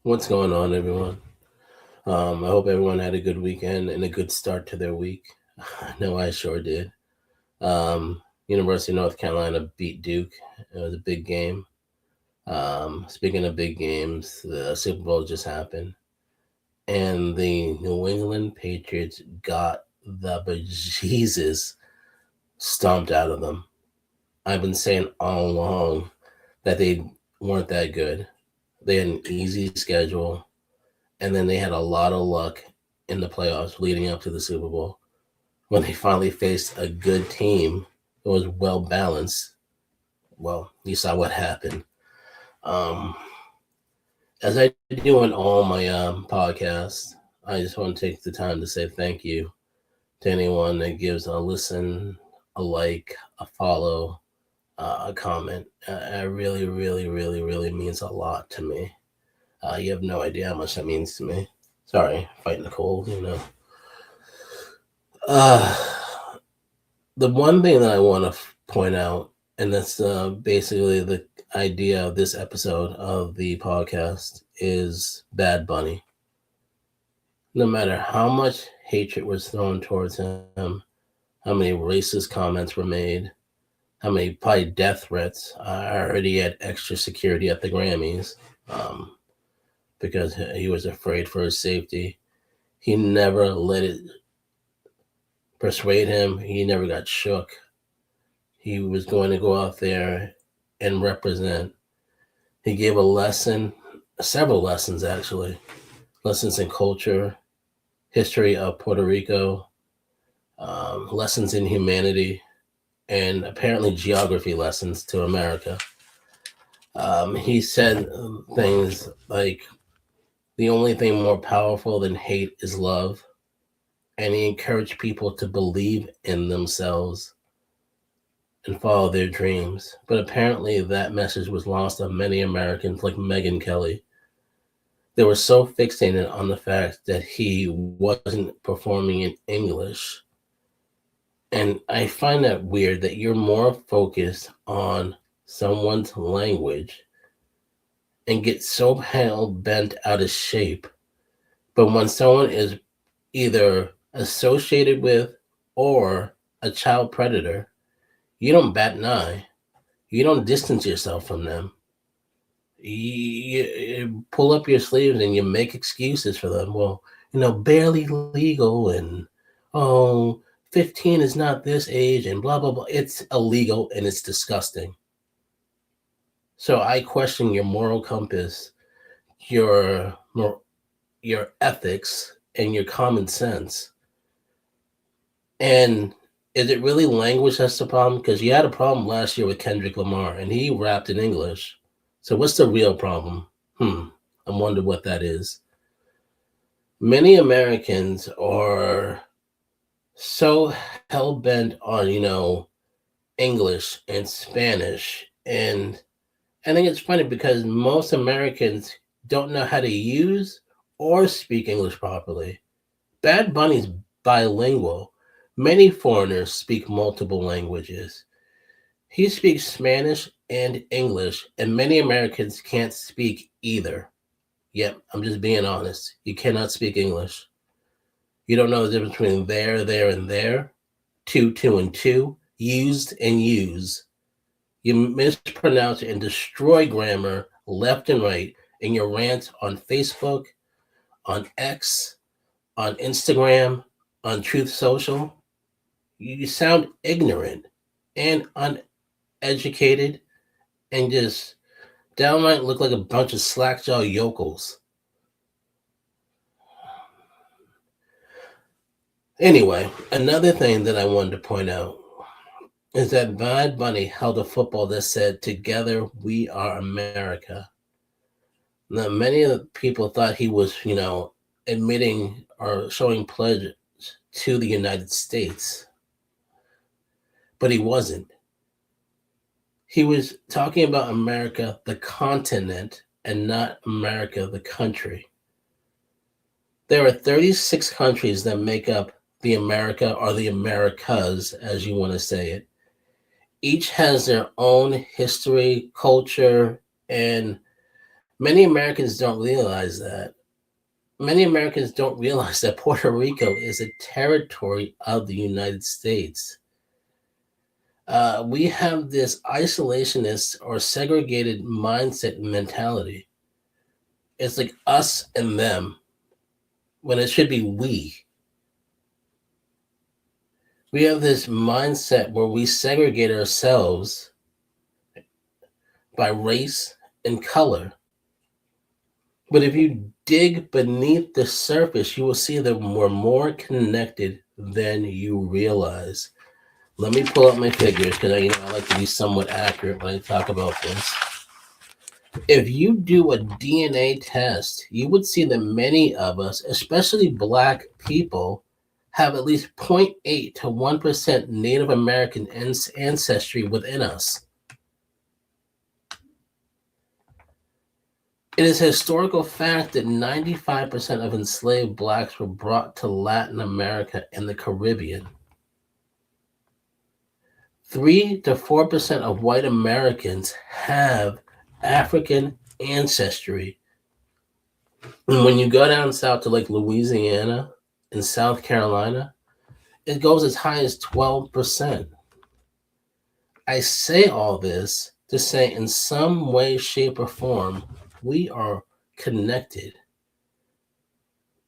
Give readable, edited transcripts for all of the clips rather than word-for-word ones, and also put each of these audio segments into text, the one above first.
What's going on, everyone? I hope everyone had a good weekend and a good start to their week. I know I sure did. University of North Carolina beat Duke. It was a big game. Speaking of big games, the Super Bowl just happened, and the New England Patriots got the bejesus stomped out of them. I've been saying all along that they weren't that good. They had an easy schedule, and then they had a lot of luck in the playoffs leading up to the Super Bowl. When they finally faced a good team that was well balanced, well, you saw what happened. Um, as I do in all my podcasts, I just want to take the time to say thank you to anyone that gives a listen, a like, a follow, a comment. It really, really, really, really means a lot to me. You have no idea how much that means to me. Sorry, fighting the cold. Uh, the one thing that I want to point out, and that's basically the idea of this episode of the podcast, is Bad Bunny. No matter how much hatred was thrown towards him, how many racist comments were made, how many probably death threats. I already had extra security at the Grammys um, because he was afraid for his safety. He never let it persuade him. He never got shook. He was going to go out there and represent. He gave a lesson, several lessons actually, lessons in culture, history of Puerto Rico, lessons in humanity, and apparently geography lessons to America. He said things like, the only thing more powerful than hate is love. And he encouraged people to believe in themselves and follow their dreams. But apparently, that message was lost on many Americans, like Megyn Kelly. They were so fixated on the fact that he wasn't performing in English. And I find that weird that you're more focused on someone's language and get so hell bent out of shape. But when someone is either associated with or a child predator, you don't bat an eye. You don't distance yourself from them. You pull up your sleeves and you make excuses for them. Well, barely legal, and oh, 15 is not this age, and blah, blah, blah. It's illegal and it's disgusting. So I question your moral compass, your your ethics, and your common sense. And is it really language that's the problem? Because you had a problem last year with Kendrick Lamar, and he rapped in English. So what's the real problem? I wonder what that is. Many Americans are so hell bent on, English and Spanish. And I think it's funny because most Americans don't know how to use or speak English properly. Bad Bunny's bilingual. Many foreigners speak multiple languages. He speaks Spanish and English, and many Americans can't speak either. Yep, I'm just being honest. You cannot speak English. You don't know the difference between there, and there, two, and two, used and use. You mispronounce and destroy grammar left and right in your rants on Facebook, on X, on Instagram, on Truth Social. You sound ignorant and uneducated and just downright look like a bunch of slackjaw yokels. Anyway, another thing that I wanted to point out is that Bad Bunny held a football that said, "Together we are America." Now, many of the people thought he was, admitting or showing pledge to the United States, but he wasn't. He was talking about America, the continent, and not America, the country. There are 36 countries that make up the America or the Americas, as you want to say it. Each has their own history, culture, and Many Americans don't realize that. Many Americans don't realize that Puerto Rico is a territory of the United States. We have this isolationist or segregated mindset and mentality. It's like us and them when it should be we. We have this mindset where we segregate ourselves by race and color. But if you dig beneath the surface, you will see that we're more connected than you realize. Let me pull up my figures because I like to be somewhat accurate when I talk about this. If you do a DNA test, you would see that many of us, especially Black people, have at least 0.8 to 1% Native American ancestry within us. It is a historical fact that 95% of enslaved Blacks were brought to Latin America and the Caribbean. 3 to 4% of white Americans have African ancestry. And when you go down south to like Louisiana and South Carolina, it goes as high as 12%. I say all this to say in some way, shape, or form, we are connected.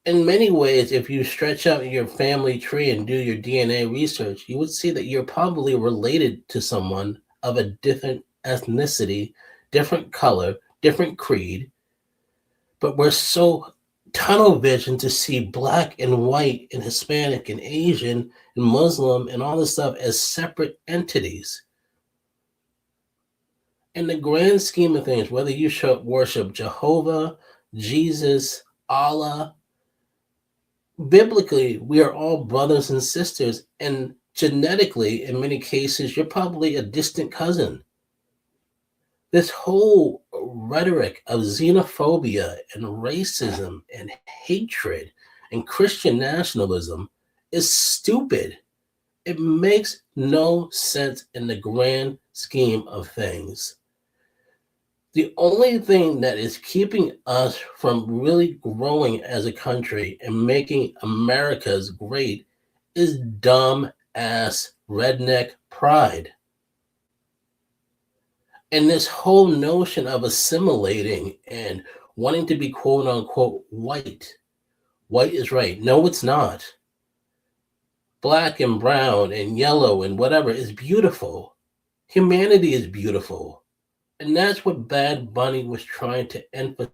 In many ways, if you stretch out your family tree and do your DNA research, you would see that you're probably related to someone of a different ethnicity, different color, different creed. But we're so tunnel vision to see Black and white and Hispanic and Asian and Muslim and all this stuff as separate entities. In the grand scheme of things, whether you worship Jehovah, Jesus, Allah, biblically, we are all brothers and sisters. And genetically, in many cases, you're probably a distant cousin. This whole rhetoric of xenophobia and racism and hatred and Christian nationalism is stupid. It makes no sense in the grand scheme of things. The only thing that is keeping us from really growing as a country and making America's great is dumb ass redneck pride. And this whole notion of assimilating and wanting to be quote unquote white. White is right. No, it's not. Black and brown and yellow and whatever is beautiful. Humanity is beautiful. And that's what Bad Bunny was trying to emphasize.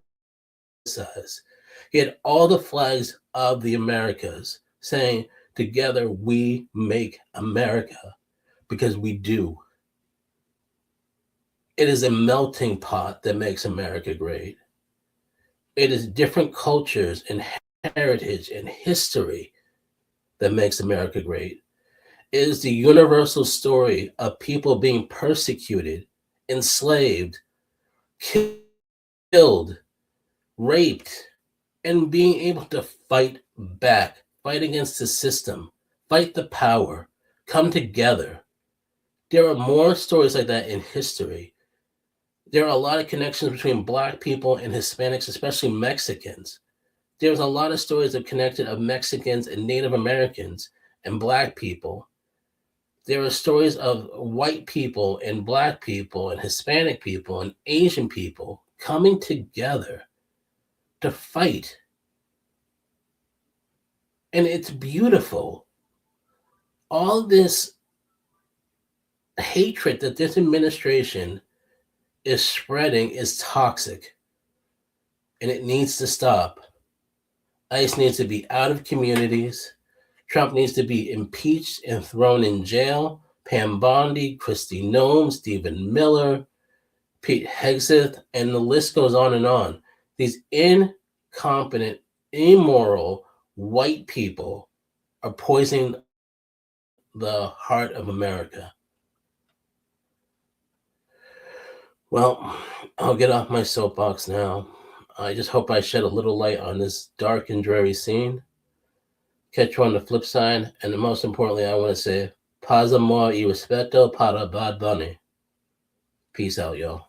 He had all the flags of the Americas saying, together we make America, because we do. It is a melting pot that makes America great. It is different cultures and heritage and history that makes America great. It is the universal story of people being persecuted, enslaved, killed, raped, and being able to fight back, fight against the system, fight the power, come together. There are more stories like that in history. There are a lot of connections between Black people and Hispanics, especially Mexicans. There's a lot of stories of connected of Mexicans and Native Americans and Black people. There are stories of white people and Black people and Hispanic people and Asian people coming together to fight. And it's beautiful. All this hatred that this administration is spreading is toxic. And it needs to stop. ICE needs to be out of communities. Trump needs to be impeached and thrown in jail. Pam Bondi, Kristi Noem, Stephen Miller, Pete Hegseth, and the list goes on and on. These incompetent, immoral white people are poisoning the heart of America. Well, I'll get off my soapbox now. I just hope I shed a little light on this dark and dreary scene. Catch you on the flip side. And most importantly, I want to say, paz amor y respeto para Bad Bunny. Peace out, y'all.